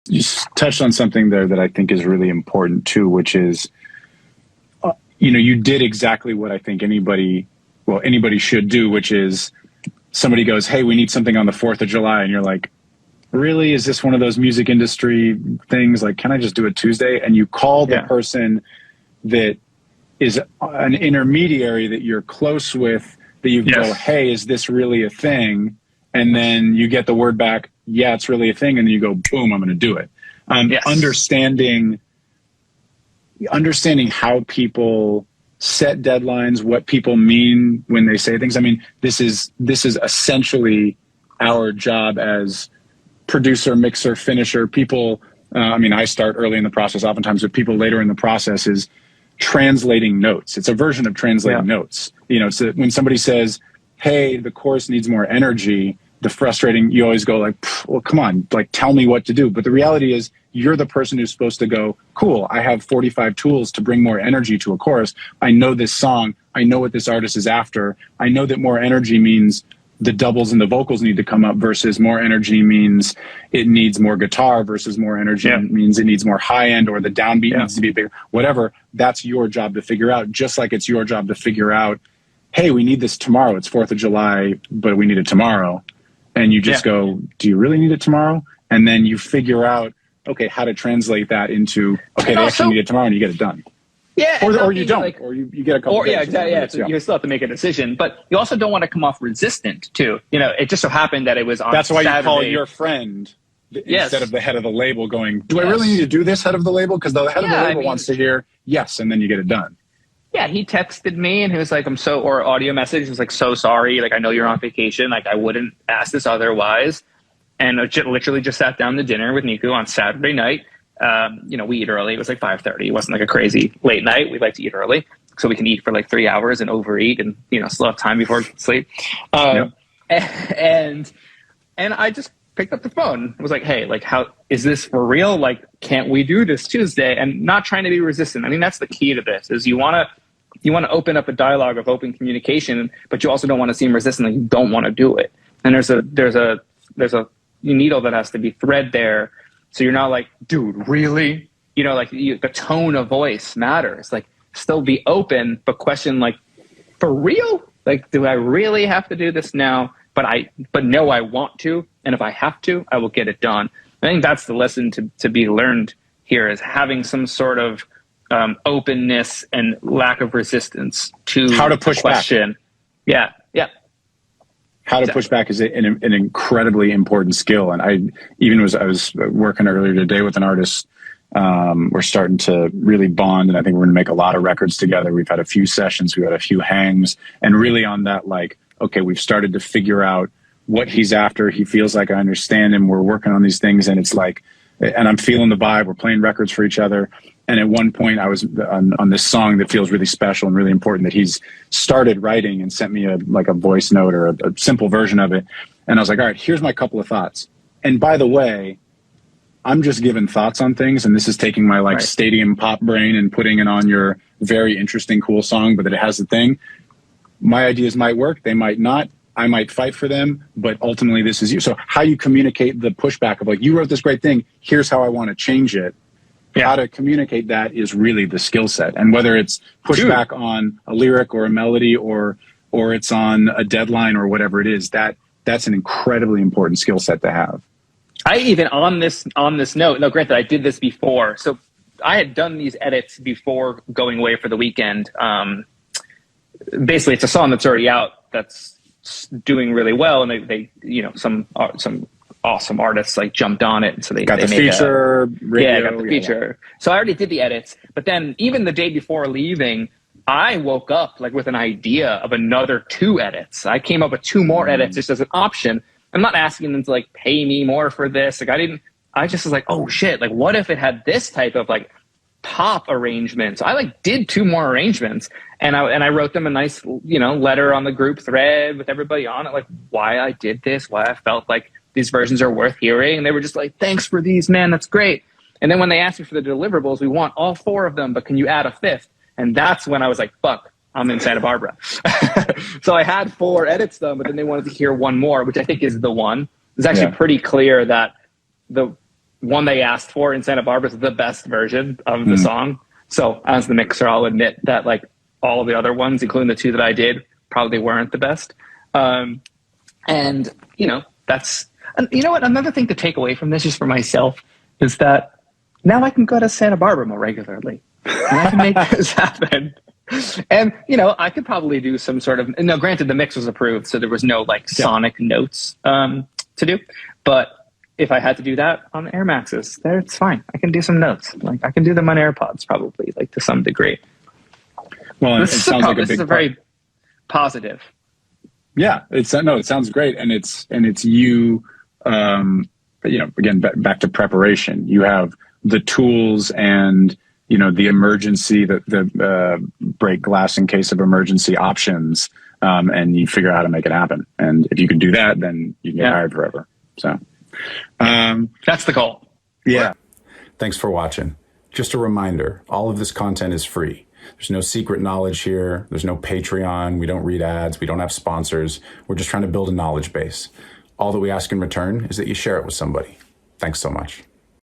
you touched on something there that I think is really important too, which is, you did exactly what I think anybody should do, which is somebody goes, hey, we need something on the 4th of July. And you're like, really? Is this one of those music industry things? Like, can I just do it Tuesday? And you call the person that is an intermediary that you're close with, that you go, hey, is this really a thing? And then you get the word back, yeah, it's really a thing. And then you go, boom, I'm going to do it. Understanding how people set deadlines, what people mean when they say things. I mean, this is essentially our job as producer, mixer, finisher. People, I start early in the process oftentimes, but people later in the process is translating notes. It's a version of translating notes. It's when somebody says, hey, the chorus needs more energy, you always go like, well, come on, like, tell me what to do. But the reality is you're the person who's supposed to go, cool, I have 45 tools to bring more energy to a chorus. I know this song. I know what this artist is after. I know that more energy means the doubles and the vocals need to come up versus more energy means it needs more guitar versus more energy means it needs more high end, or the downbeat needs to be bigger, whatever. That's your job to figure out, just like it's your job to figure out, hey, we need this tomorrow. It's 4th of July, but we need it tomorrow. And you just go, do you really need it tomorrow? And then you figure out, okay, how to translate that into, okay, they actually need it tomorrow, and you get it done. Yeah. Or you don't, or you get a couple days. So you still have to make a decision. But you also don't want to come off resistant, too. It just so happened that it was on That's why Saturday. You call your friend instead of the head of the label going, do I really need to do this, head of the label? Because the head of the label wants to hear yes, and then you get it done. Yeah, he texted me and he was like, or audio message. He was like, so sorry. Like, I know you're on vacation. Like, I wouldn't ask this otherwise. And I literally just sat down to dinner with Niku on Saturday night. We eat early. It was like 5:30. It wasn't like a crazy late night. We like to eat early so we can eat for like 3 hours and overeat and, still have time before sleep. And I just picked up the phone. I was like, hey, like, how is this for real? Like, can't we do this Tuesday? And not trying to be resistant. I mean, that's the key to this is you want to open up a dialogue of open communication, but you also don't want to seem resistant. Like, you don't want to do it. And there's a needle that has to be thread there. So you're not like, dude, really? The tone of voice matters. Like, still be open, but question, like, for real? Like, do I really have to do this now? But no, I want to. And if I have to, I will get it done. I think that's the lesson to be learned here, is having some sort of openness and lack of resistance to how to push question. Back. Yeah. How to push back is an incredibly important skill. And I was working earlier today with an artist. We're starting to really bond, and I think we're going to make a lot of records together. We've had a few sessions, we've had a few hangs, and really on that, like, okay, we've started to figure out what he's after. He feels like I understand him. We're working on these things, and it's like, and I'm feeling the vibe. We're playing records for each other. And at one point I was on this song that feels really special and really important that he's started writing and sent me a voice note or a simple version of it. And I was like, all right, here's my couple of thoughts. And by the way, I'm just giving thoughts on things. And this is taking my stadium pop brain and putting it on your very interesting, cool song, but that it has the thing. My ideas might work. They might not. I might fight for them, but ultimately this is you. So how you communicate the pushback of like, you wrote this great thing. Here's how I want to change it. How to communicate that is really the skill set. And whether it's pushback on a lyric or a melody or it's on a deadline or whatever it is, that's an incredibly important skill set to have. I even on this note, no, granted, I did this before. So I had done these edits before going away for the weekend. Basically, it's a song that's already out that's doing really well, and they some awesome artists like jumped on it, and so they got the feature. I got the feature. So I already did the edits, but then even the day before leaving, I woke up like with an idea of another 2 edits. I came up with 2 more edits just as an option. I'm not asking them to like pay me more for this. Like I just was like, oh shit, like what if it had this type of like pop arrangement? So I like did 2 more arrangements, and I wrote them a nice letter on the group thread with everybody on it, like why I did this, why I felt like these versions are worth hearing. And they were just like, thanks for these, man, that's great. And then when they asked me for the deliverables, we want all 4 of them, but can you add a 5th? And that's when I was like, fuck, I'm in Santa Barbara. So I had 4 edits done, but then they wanted to hear 1 more, which I think is the one. It's actually pretty clear that one they asked for in Santa Barbara is the best version of the song. So as the mixer, I'll admit that like all of the other ones, including the two that I did, probably weren't the best. And you know, you know what? Another thing to take away from this, just for myself, is that now I can go to Santa Barbara more regularly and I can make this happen. And, you know, I could probably do some sort of, now granted the mix was approved, so there was no like sonic notes to do, but if I had to do that on Air Maxes, there it's fine. I can do some notes. Like I can do them on AirPods probably, like to some degree. Well, this is a very positive. Yeah, it sounds great. And it's you, you know, again, back to preparation. You have the tools and, you know, the emergency, the break glass in case of emergency options, and you figure out how to make it happen. And if you can do that, then you can get hired forever. So that's the goal. Yeah. Thanks for watching. Just a reminder, all of this content is free. There's no secret knowledge here. There's no Patreon. We don't read ads. We don't have sponsors. We're just trying to build a knowledge base. All that we ask in return is that you share it with somebody. Thanks so much.